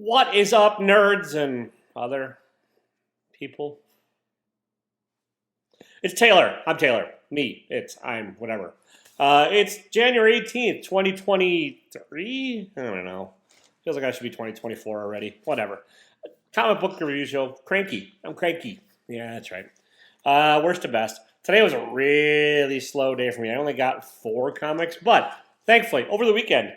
What is up, nerds and other people? It's Taylor. I'm Taylor. I'm whatever. It's January 18th, 2023? I don't know. Feels like I should be 2024 already. Whatever. Comic book review show. Cranky. I'm Cranky. Yeah, that's right. Worst to best. Today was a really slow day for me. I only got 4 comics, but thankfully, over the weekend,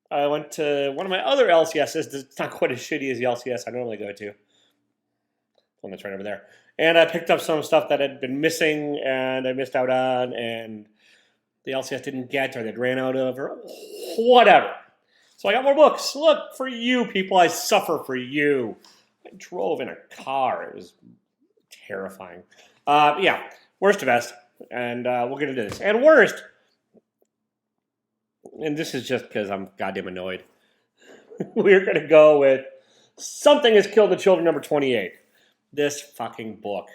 I went to one of my other LCSs. It's not quite as shitty as the LCS I normally go to. The one that's right over there. And I picked up some stuff that had been missing and I missed out on, and the LCS didn't get, or they'd ran out of, or whatever. So I got more books. Look, for you people, I suffer for you. I drove in a car. It was terrifying. Yeah, worst to best. And we'll get into this. And worst, and this is just because I'm goddamn annoyed, we're going to go with Something Has Killed the Children, number 28. This fucking book.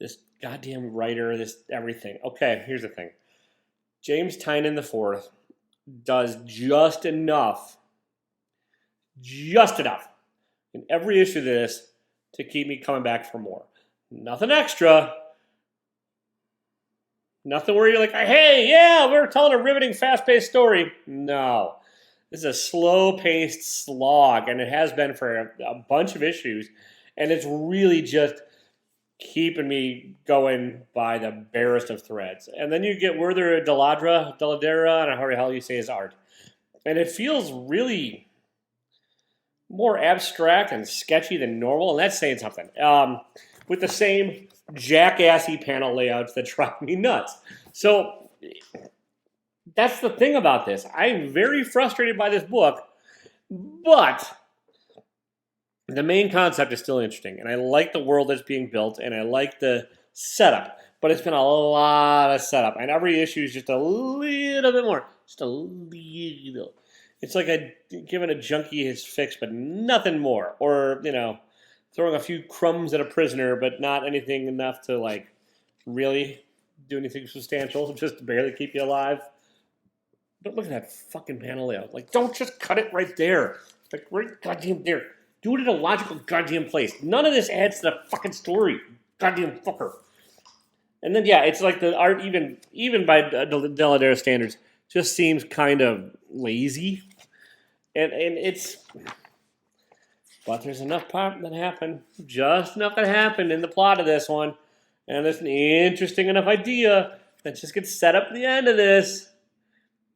This goddamn writer, this everything. Okay, here's the thing. James Tynion IV does just enough in every issue of this to keep me coming back for more. Nothing extra. Nothing where you're like, hey, yeah, we're telling a riveting, fast-paced story. No. This is a slow-paced slog, and it has been for a bunch of issues, and it's really just keeping me going by the barest of threads. And then you get Werther Dell'Edera, I don't know how the hell you say his art. And it feels really more abstract and sketchy than normal, and that's saying something. With the same jackassy panel layouts that drive me nuts. So that's the thing about this. I'm very frustrated by this book, but the main concept is still interesting, and I like the world that's being built, and I like the setup, but it's been a lot of setup, and every issue is just a little bit more. Just a little. It's like giving a junkie his fix, but nothing more. Or, throwing a few crumbs at a prisoner, but not anything enough to, really do anything substantial, just to barely keep you alive. But look at that fucking panel layout. Don't just cut it right there. Right goddamn there. Do it in a logical goddamn place. None of this adds to the fucking story. Goddamn fucker. And then, it's like the art, even by Dell'Edera standards, just seems kind of lazy. And it's... But there's enough that happened, just enough that happened in the plot of this one. And there's an interesting enough idea that just gets set up at the end of this,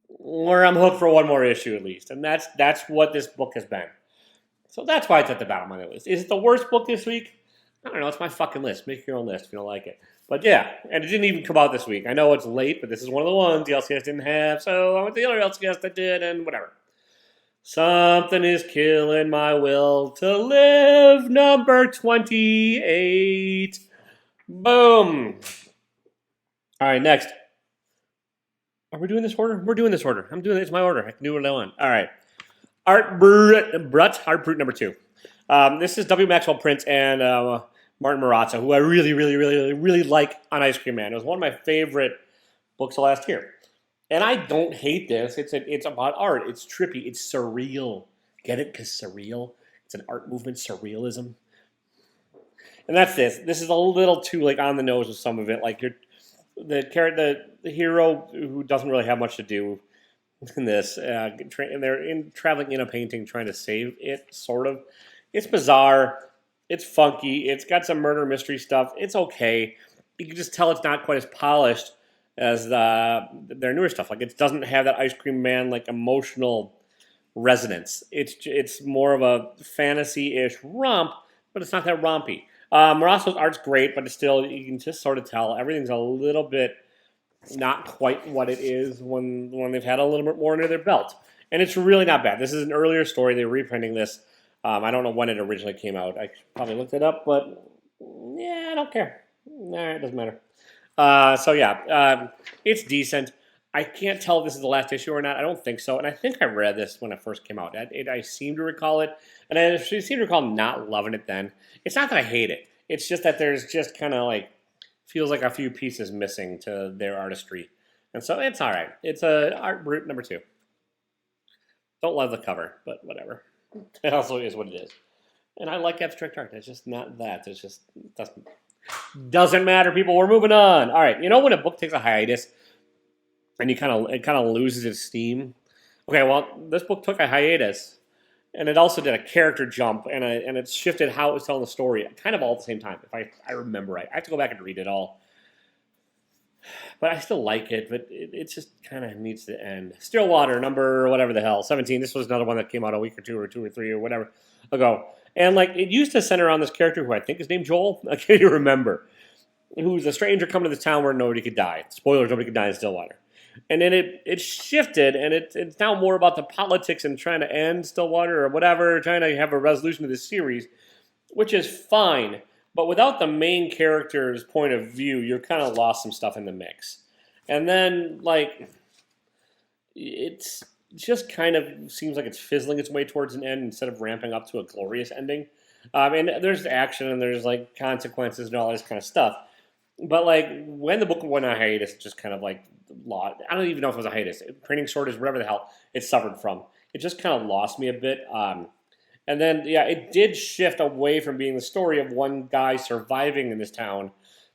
where I'm hooked for one more issue at least. And that's what this book has been. So that's why it's at the bottom of my list. Is it the worst book this week? I don't know. It's my fucking list. Make your own list if you don't like it. But yeah, and it didn't even come out this week. I know it's late, but this is one of the ones the LCS didn't have. So I went to the other LCS that did, and whatever. Something is killing my will to live, number 28. Boom. All right, next. Are we doing this order? We're doing this order. I'm doing it. It's my order. I can do what I want. All right. Art Brut number 2. This is W. Maxwell Prince and Martin Marazza, who I really, really, really, really, really like on Ice Cream Man. It was one of my favorite books of last year. And I don't hate this. It's about art. It's trippy. It's surreal. Get it? Because surreal. It's an art movement, surrealism. And that's this. This is a little too on the nose with some of it. The hero who doesn't really have much to do in this, and they're traveling in a painting trying to save it, sort of. It's bizarre. It's funky. It's got some murder mystery stuff. It's okay. You can just tell it's not quite as polished as their newer stuff. It doesn't have that Ice Cream Man emotional resonance. It's more of a fantasy-ish romp, but it's not that rompy. Marazzo's art's great, but it's still, you can just sort of tell everything's a little bit not quite what it is when they've had a little bit more under their belt. And it's really not bad. This is an earlier story. They're reprinting this. I don't know when it originally came out. I probably looked it up, but yeah, I don't care. Nah, it doesn't matter. It's decent. I can't tell if this is the last issue or not. I don't think so. And I think I read this when it first came out. I seem to recall it. And I seem to recall not loving it then. It's not that I hate it. It's just that there's just kind of feels like a few pieces missing to their artistry. And so it's all right. It's Art Brut number 2. Don't love the cover, but whatever. It also is what it is. And I like abstract art. It's just not that. It's just doesn't matter, people. We're moving on. All right. You know when a book takes a hiatus and it kind of loses its steam? Okay, well, this book took a hiatus, and it also did a character jump, and it shifted how it was telling the story, kind of all at the same time, if I remember right. I have to go back and read it all. But I still like it, but it just kind of needs to end. Stillwater, number whatever the hell, 17. This was another one that came out a week or two or three or whatever ago. And like it used to center on this character who I think is named Joel. I can't even remember. Who's a stranger coming to this town where nobody could die. Spoilers, nobody could die in Stillwater. And then it shifted, and it's now more about the politics and trying to end Stillwater or whatever, trying to have a resolution to this series, which is fine. But without the main character's point of view, you're kind of lost some stuff in the mix. And then, like, it's just kind of seems like it's fizzling its way towards an end instead of ramping up to a glorious ending. And there's action and there's, like, consequences and all this kind of stuff. But, like, when the book went on hiatus, it just kind of, like, lost. I don't even know if it was a hiatus. Printing shortage, whatever the hell it suffered from. It just kind of lost me a bit. And then, yeah, it did shift away from being the story of one guy surviving in this town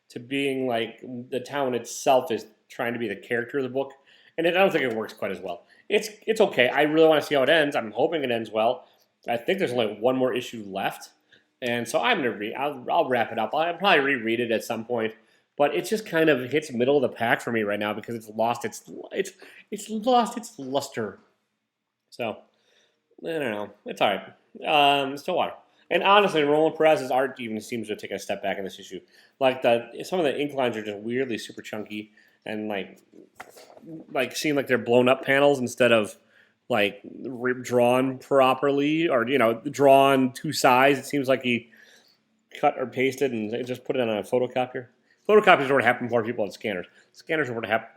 to being, like, the town itself is trying to be the character of the book. And I don't think it works quite as well. It's okay. I really want to see how it ends. I'm hoping it ends well. I think there's only one more issue left. And so I'm going to I'll wrap it up. I'll probably reread it at some point. But it just kind of hits middle of the pack for me right now because it's lost its luster. So, I don't know. It's all right. Stillwater. And honestly, Roland Perez's art even seems to take a step back in this issue. Like some of the ink lines are just weirdly super chunky and like seem like they're blown up panels instead of like drawn properly or drawn to size. It seems like he cut or pasted and just put it on a photocopier. Photocopiers are what happen for people on scanners. Scanners are what happen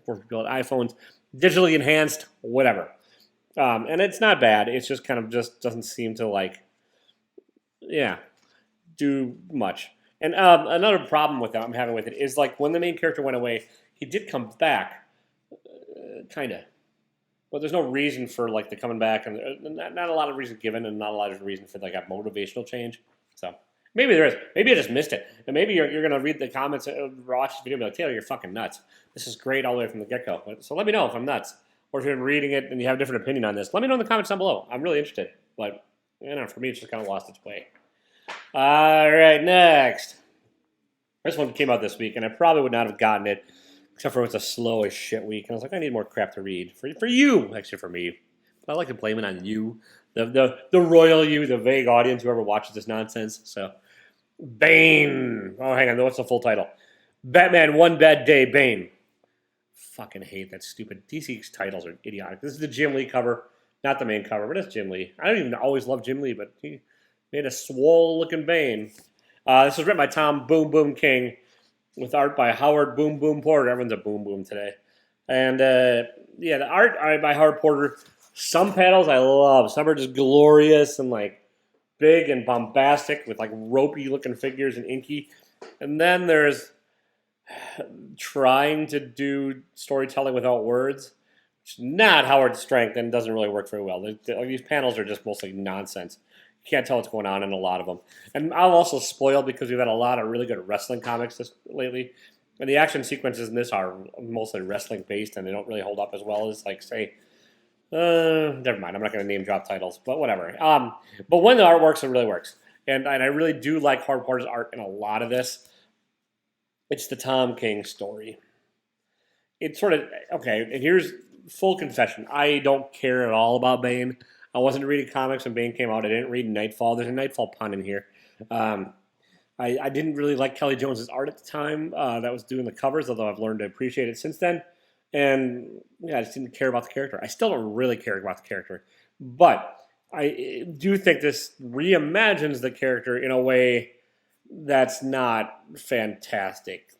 for people on iPhones, digitally enhanced, whatever. And it's not bad. It's just kind of just doesn't seem to do much. And another problem with that I'm having with it is like when the main character went away, he did come back, kind of. But there's no reason for like the coming back, and not a lot of reason given, and not a lot of reason for like a motivational change. So. Maybe there is. Maybe I just missed it. And maybe you're going to read the comments and watch this video and be like, Taylor, you're fucking nuts. This is great all the way from the get-go. So let me know if I'm nuts. Or if you're reading it and you have a different opinion on this. Let me know in the comments down below. I'm really interested. But, for me, it's just kind of lost its way. All right, next. This one came out this week, and I probably would not have gotten it, except for it's a slow as shit week. And I was like, I need more crap to read. For you, actually for me. But I like to blame it on you. The royal you, the vague audience, whoever watches this nonsense. So... Bane. Oh, hang on. What's the full title? Batman One Bad Day, Bane. Fucking hate that stupid. DC's titles are idiotic. This is the Jim Lee cover, not the main cover, but it's Jim Lee. I don't even always love Jim Lee, but he made a swole-looking Bane. This was written by Tom Boom Boom King with art by Howard Boom Boom Porter. Everyone's a Boom Boom today. And, the art by Howard Porter. Some panels I love. Some are just glorious and, big and bombastic with ropey looking figures and inky. And then there's trying to do storytelling without words, which is not Howard's strength and doesn't really work very well. These panels are just mostly nonsense. You can't tell what's going on in a lot of them. And I'm also spoiled because we've had a lot of really good wrestling comics lately. And the action sequences in this are mostly wrestling based and they don't really hold up as well as say never mind. I'm not going to name drop titles, but whatever. But when the art works, it really works. And I really do like Howard Porter's art in a lot of this. It's the Tom King story. It's sort of, okay, and here's full confession. I don't care at all about Bane. I wasn't reading comics when Bane came out. I didn't read Nightfall. There's a Nightfall pun in here. I didn't really like Kelly Jones's art at the time that was doing the covers, although I've learned to appreciate it since then. And I just didn't care about the character. I still don't really care about the character. But I do think this reimagines the character in a way that's not fantastic.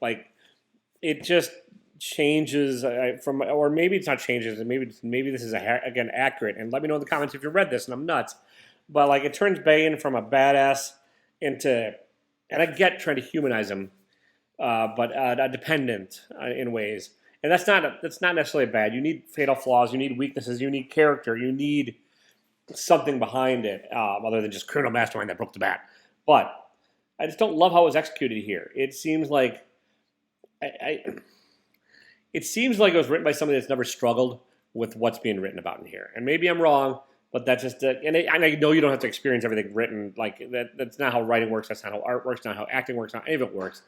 It just changes from, or maybe it's not changes, and maybe this is, again, accurate. And let me know in the comments if you read this and I'm nuts. But, it turns Bane from a badass into, and I get trying to humanize him, but a dependent in ways. And that's not necessarily bad. You need fatal flaws. You need weaknesses. You need character. You need something behind it other than just criminal mastermind that broke the bat. But I just don't love how it was executed here. It seems like it seems like it was written by somebody that's never struggled with what's being written about in here. And maybe I'm wrong, but that's just and I know you don't have to experience everything written like that. That's not how writing works. That's not how art works. Not how acting works. Not any of it works.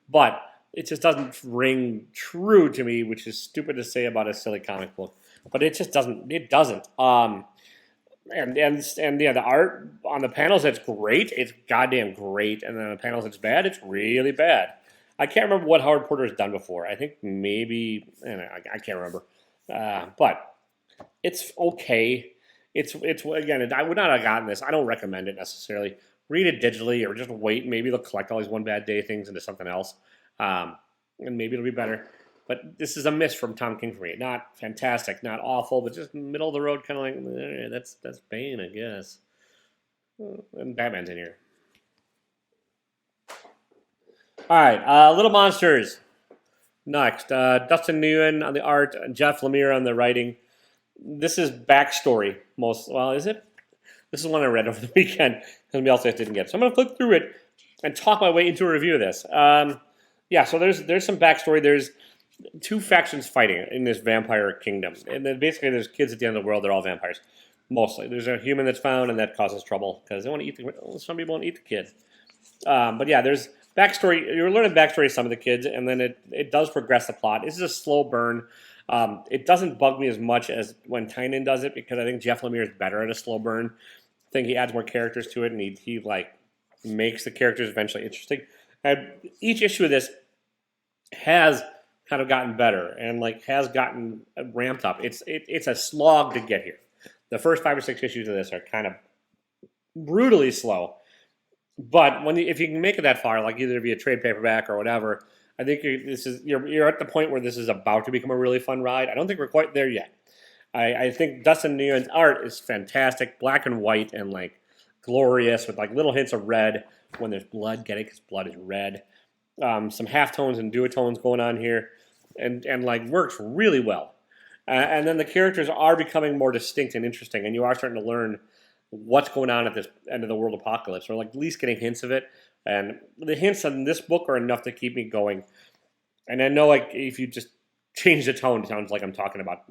But it just doesn't ring true to me, which is stupid to say about a silly comic book. But it just doesn't. It doesn't. And yeah, the art on the panels that's great. It's goddamn great. And then on the panels that's bad. It's really bad. I can't remember what Howard Porter's done before. I think maybe I can't remember. But it's okay. It's again. I would not have gotten this. I don't recommend it necessarily. Read it digitally or just wait. Maybe they'll collect all these One Bad Day things into something else, and maybe it'll be better. But this is a miss from Tom King for me. Not fantastic, not awful, but just middle of the road, kind of like that's Bane, I guess. And Batman's in here. All right, Little Monsters. Next, Dustin Nguyen on the art, Jeff Lemire on the writing. This is backstory. Is it? This is one I read over the weekend because somebody else didn't get it. So I'm going to flip through it and talk my way into a review of this. So there's some backstory. There's two factions fighting in this vampire kingdom. And then basically there's kids at the end of the world. They're all vampires, mostly. There's a human that's found, and that causes trouble because they want to eat some people want to eat the kid. But yeah, there's backstory. You're learning backstory of some of the kids, and then it does progress the plot. This is a slow burn. It doesn't bug me as much as when Tynan does it because I think Jeff Lemire is better at a slow burn. I think he adds more characters to it, and he like makes the characters eventually interesting. And each issue of this has kind of gotten better and like has gotten ramped up. It's a slog to get here. The first 5 or 6 issues of this are kind of brutally slow. But if you can make it that far, like either via trade paperback or whatever, I think you're at the point where this is about to become a really fun ride. I don't think we're quite there yet. I think Dustin Nguyen's art is fantastic, black and white and like glorious with like little hints of red when there's blood. Get it? Because blood is red. Some halftones and duotones going on here, and like works really well. And then the characters are becoming more distinct and interesting, and you are starting to learn what's going on at this end of the world apocalypse, or like at least getting hints of it. And the hints in this book are enough to keep me going. And I know like if you just change the tone, it sounds like I'm talking about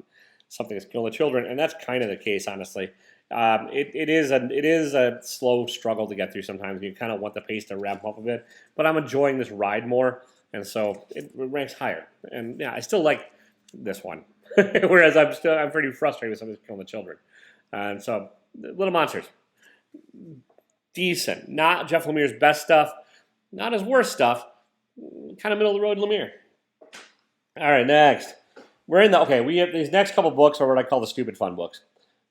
something that's killing the children, and that's kind of the case, honestly. It is a slow struggle to get through sometimes. You kind of want the pace to ramp up a bit, but I'm enjoying this ride more, and so it ranks higher. And yeah, I still like this one, whereas I'm pretty frustrated with something that's killing the children. And so, Little Monsters, decent. Not Jeff Lemire's best stuff, not his worst stuff. Kind of middle of the road Lemire. All right, next. We have these next couple books are what I call the stupid fun books.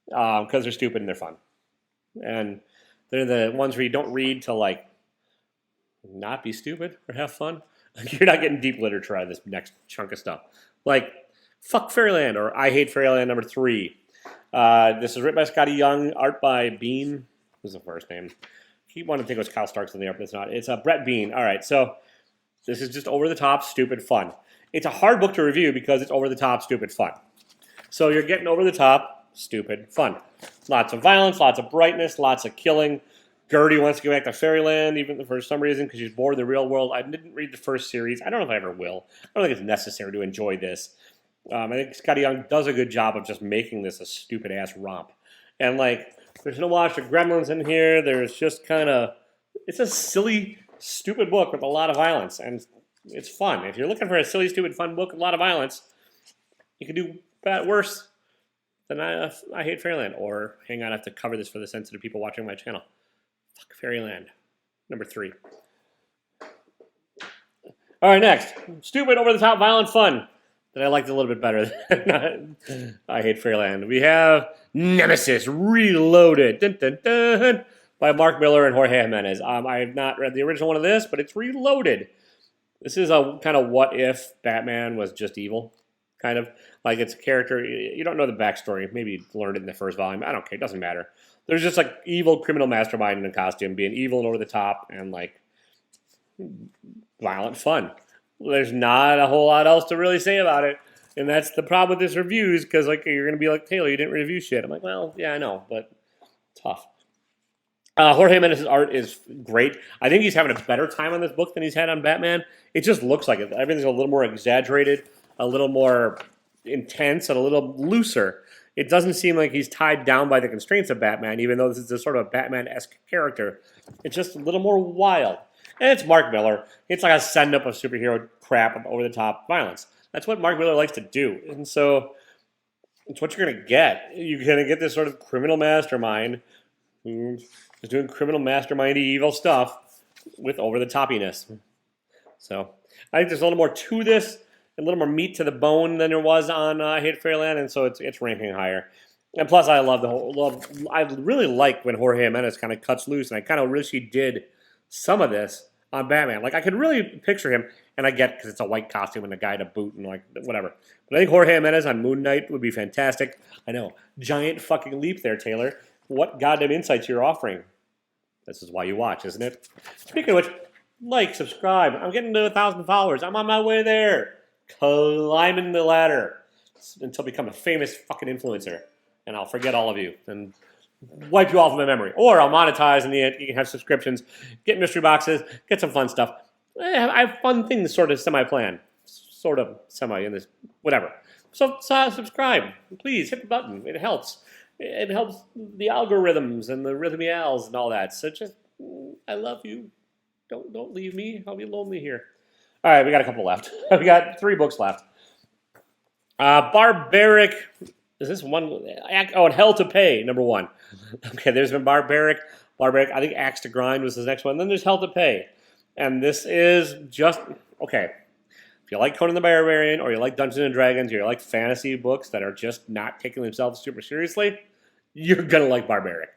Because they're stupid and they're fun. And they're the ones where you don't read to like not be stupid or have fun. You're not getting deep literature out of this next chunk of stuff. Like, fuck Fairyland or I Hate Fairyland number 3. This is written by Scotty Young, art by Bean. Who's the first name? Keep wanting to think it was Kyle Starks in the art, but it's not. It's Brett Bean. All right, so this is just over-the-top, stupid fun. It's a hard book to review because it's over-the-top, stupid fun. So you're getting over-the-top, stupid fun. Lots of violence, lots of brightness, lots of killing. Gertie wants to go back to Fairyland, even for some reason, because she's bored of the real world. I didn't read the first series. I don't know if I ever will. I don't think it's necessary to enjoy this. I think Scotty Young does a good job of just making this a stupid-ass romp. And, like, there's no watch of Gremlins in here. There's just kind of... It's a silly, stupid book with a lot of violence, and it's fun. If you're looking for a silly, stupid, fun book with a lot of violence, you can do worse than I Hate Fairyland. Or, hang on, I have to cover this for the sensitive people watching my channel. Fuck Fairyland. Number 3. All right, next. Stupid, over-the-top, violent fun that I liked a little bit better than I Hate Fairyland. We have Nemesis Reloaded dun, dun, dun, by Mark Miller and Jorge Jimenez. I have not read the original one of this, but it's reloaded. This is a kind of what if Batman was just evil, kind of. Like it's a character, you don't know the backstory. Maybe you learned it in the first volume. I don't care, it doesn't matter. There's just like evil criminal mastermind in a costume, being evil and over the top and like violent fun. There's not a whole lot else to really say about it. And that's the problem with this reviews, because like you're going to be like, Taylor, you didn't review shit. I'm like, well, yeah, I know, but tough. Jorge Menez's art is great. I think he's having a better time on this book than he's had on Batman. It just looks like it. Everything's a little more exaggerated, a little more intense, and a little looser. It doesn't seem like he's tied down by the constraints of Batman, even though this is a sort of Batman-esque character. It's just a little more wild. And it's Mark Miller. It's like a send-up of superhero crap, over-the-top violence. That's what Mark Miller likes to do. And so it's what you're going to get. You're going to get this sort of criminal mastermind who's doing criminal mastermindy evil stuff with over-the-toppiness. So I think there's a little more to this, a little more meat to the bone than there was on I Hate Fairyland, and so it's ranking higher. And plus, I really like when Jorge Jimenez kind of cuts loose, and I kind of wish he did some of this on Batman. Like, I could really picture him, and I get because it's a white costume and a guy to boot and like whatever. But I think Jorge Jimenez on Moon Knight would be fantastic. I know, giant fucking leap there, Taylor. What goddamn insights you're offering. This is why you watch, isn't it? Speaking of which, like, subscribe. I'm getting to 1,000 followers. I'm on my way there. Climbing the ladder until I become a famous fucking influencer. And I'll forget all of you and wipe you off of my memory. Or I'll monetize and you can have subscriptions, get mystery boxes, get some fun stuff. I have fun things sort of semi-planned. Sort of semi in this, whatever. So subscribe. Please hit the button. It helps. It helps the algorithms and the rhythmials and all that. So just, I love you. Don't leave me. I'll be lonely here. All right, we got a couple left. We got 3 books left. Barbaric. Is this one? Oh, and Hell to Pay, number 1. Okay, there's been Barbaric. I think Axe to Grind was the next one. Then there's Hell to Pay. And this is just, okay. If you like Conan the Barbarian, or you like Dungeons and Dragons, or you like fantasy books that are just not taking themselves super seriously, you're going to like Barbaric.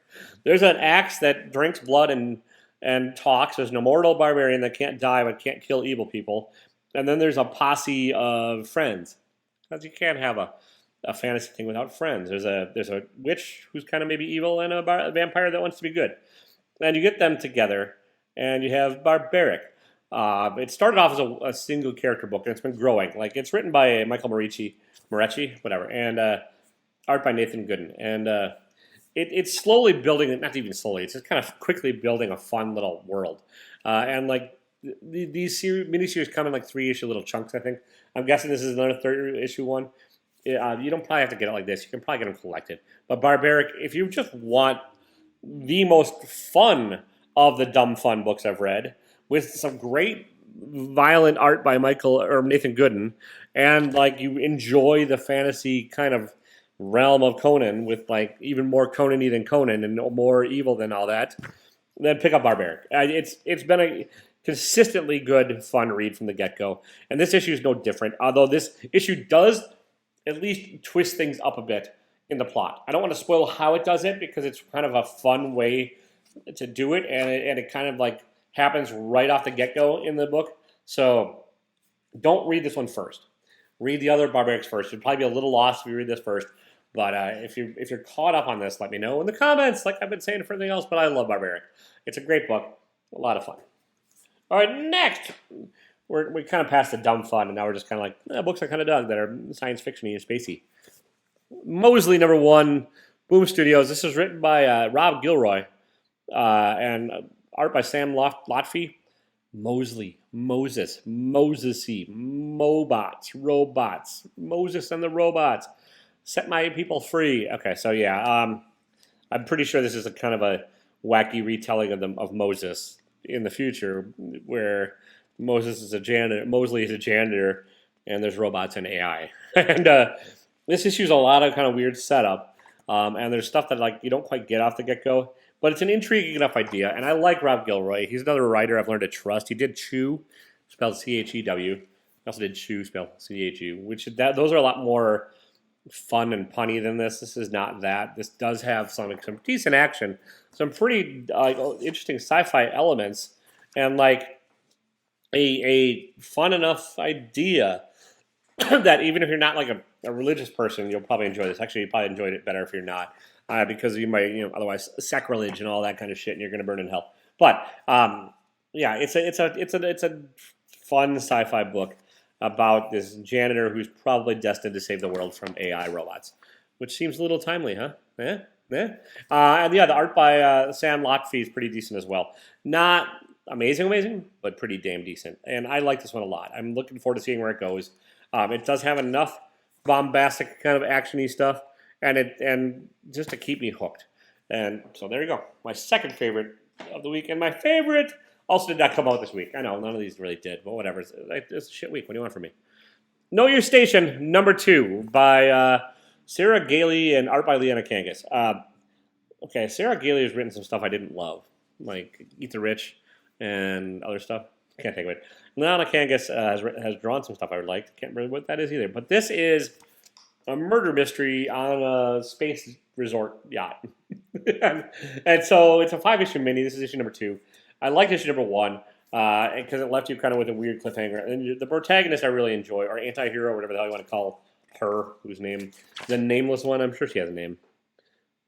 There's an axe that drinks blood and talks. There's an immortal barbarian that can't die but can't kill evil people. And then there's a posse of friends. Because you can't have a fantasy thing without friends. There's a witch who's kind of maybe evil and a vampire that wants to be good. And you get them together, and you have Barbaric. It started off as a single character book, and it's been growing. Like, it's written by Michael Moretti, whatever, and art by Nathan Gooden. And it's slowly building, not even slowly, it's just kind of quickly building a fun little world. And like these miniseries come in like 3-issue little chunks, I think. I'm guessing this is another 3-issue one. You don't probably have to get it like this. You can probably get them collected. But Barbaric, if you just want the most fun of the dumb fun books I've read, with some great violent art by Nathan Gooden, and like you enjoy the fantasy kind of realm of Conan with like even more Conan-y than Conan and more evil than all that, then pick up Barbaric. It's been a consistently good, fun read from the get-go. And this issue is no different, although this issue does at least twist things up a bit in the plot. I don't want to spoil how it does it because it's kind of a fun way to do it, and it kind of like happens right off the get-go in the book. So don't read this one first. Read the other Barbarics first. You'll probably be a little lost if you read this first. But if you're caught up on this, let me know in the comments, like I've been saying for everything else. But I love Barbaric. It's a great book. A lot of fun. All right, next. We kind of passed the dumb fun, and now we're just kind of like, books I kind of dug that are science fiction-y and spacey. Mosely, number 1, Boom Studios. This is written by Rob Gilroy and art by Sam Lotfi. Mosely, Moses, Mosesy, Mobots, Robots, Moses and the Robots. Set my people free. Okay, so yeah, I'm pretty sure this is a kind of a wacky retelling of Moses in the future, where Moses is a janitor, Mosely is a janitor, and there's robots and AI. And this issue's a lot of kind of weird setup, and there's stuff that like you don't quite get off the get-go, but it's an intriguing enough idea. And I like Rob Gilroy. He's another writer I've learned to trust. He did Chew, spelled C-H-E-W. He also did Chew, spelled C-H-U, which those are a lot more fun and punny than this. This is not that. This does have some decent action, some pretty interesting sci-fi elements, and like a fun enough idea that even if you're not like a religious person, you'll probably enjoy this. Actually, you probably enjoyed it better if you're not, because you might, otherwise sacrilege and all that kind of shit, and you're going to burn in hell. But yeah, it's a fun sci-fi book about this janitor who's probably destined to save the world from AI robots, which seems a little timely, huh? Eh? Yeah. And yeah, the art by Sam Lockfee is pretty decent as well. Not amazing, but pretty damn decent. And I like this one a lot. I'm looking forward to seeing where it goes. It does have enough bombastic kind of actiony stuff, and just to keep me hooked. And so there you go. My second favorite of the week, and my favorite also did not come out this week. I know none of these really did, but whatever. It's a shit week. What do you want from me? Know Your Station, number 2 by Sarah Gailey and art by Leanna Kangas. Okay, Sarah Gailey has written some stuff I didn't love, like Eat the Rich and other stuff. Can't think of it. Leanna Kangas has drawn some stuff I would like. Can't remember what that is either. But this is a murder mystery on a space resort yacht. and so it's a 5-issue mini. This is issue number 2. I liked issue number 1 because it left you kind of with a weird cliffhanger. And the protagonist I really enjoy, or anti-hero, whatever the hell you want to call her, whose name, the nameless one. I'm sure she has a name.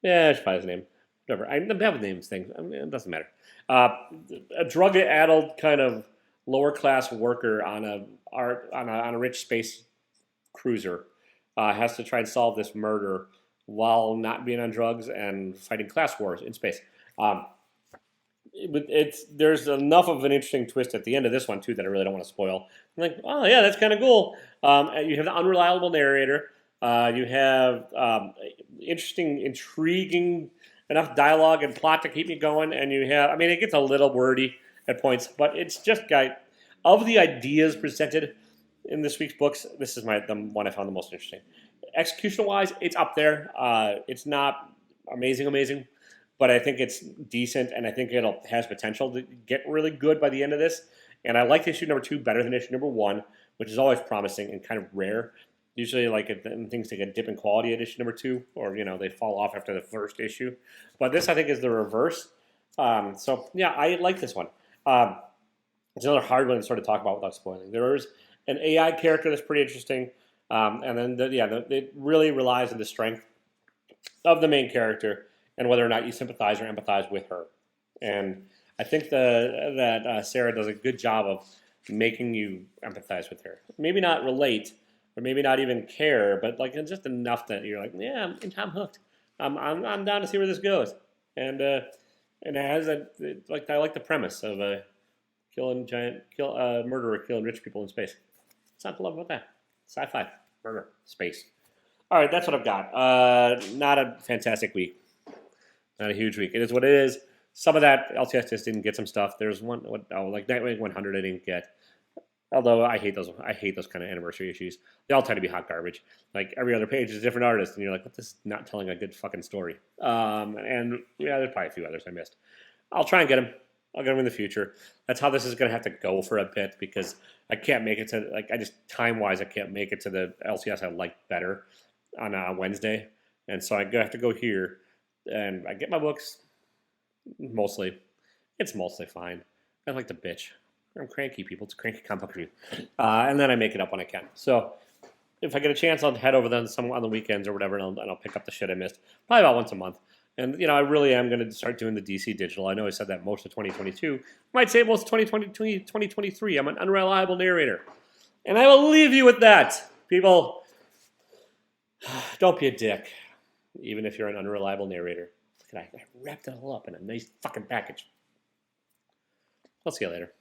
Yeah, she probably has a name. Whatever. I'm bad with names things. I mean, it doesn't matter. A drug-addled kind of lower-class worker on a rich space cruiser has to try and solve this murder while not being on drugs and fighting class wars in space. There's enough of an interesting twist at the end of this one too that I really don't want to spoil. I'm like, oh yeah, that's kind of cool. You have the unreliable narrator. You have interesting, intriguing enough dialogue and plot to keep me going, and you have. I mean, it gets a little wordy at points, but it's just of the ideas presented in this week's books. This is the one I found the most interesting. Execution wise, it's up there. It's not amazing. But I think it's decent, and I think it has potential to get really good by the end of this. And I like issue number 2 better than issue number 1, which is always promising and kind of rare. Usually, things take a dip in quality at issue number 2, or they fall off after the first issue. But this, I think, is the reverse. So yeah, I like this one. It's another hard one to sort of talk about without spoiling. There's an AI character that's pretty interesting, and then it really relies on the strength of the main character and whether or not you sympathize or empathize with her. And I think that Sarah does a good job of making you empathize with her. Maybe not relate, or maybe not even care, but just enough that you're like, yeah, I'm hooked. I'm down to see where this goes. And it has I like the premise of a murderer killing rich people in space. What's not to love about that? Sci-fi, murder, space. All right, that's what I've got. Not a fantastic week. Not a huge week. It is what it is. Some of that LCS just didn't get some stuff. There's one like Nightwing 100 I didn't get. Although I hate those kind of anniversary issues. They all tend to be hot garbage. Like every other page is a different artist, and you're like, "What? This is not telling a good fucking story." And yeah, there's probably a few others I missed. I'll try and get them. I'll get them in the future. That's how this is going to have to go for a bit because I can't make it to time wise I can't make it to the LCS I like better on Wednesday, and so I have to go here. And I get my books, mostly. It's mostly fine. I like to bitch. I'm cranky, people. It's a cranky comic book review. And then I make it up when I can. So if I get a chance, I'll head over them on the weekends or whatever, and I'll pick up the shit I missed. Probably about once a month. And, I really am going to start doing the DC digital. I know I said that most of 2022. Might say most of 2023. I'm an unreliable narrator. And I will leave you with that. People, don't be a dick. Even if you're an unreliable narrator. Look at that. I wrapped it all up in a nice fucking package. I'll see you later.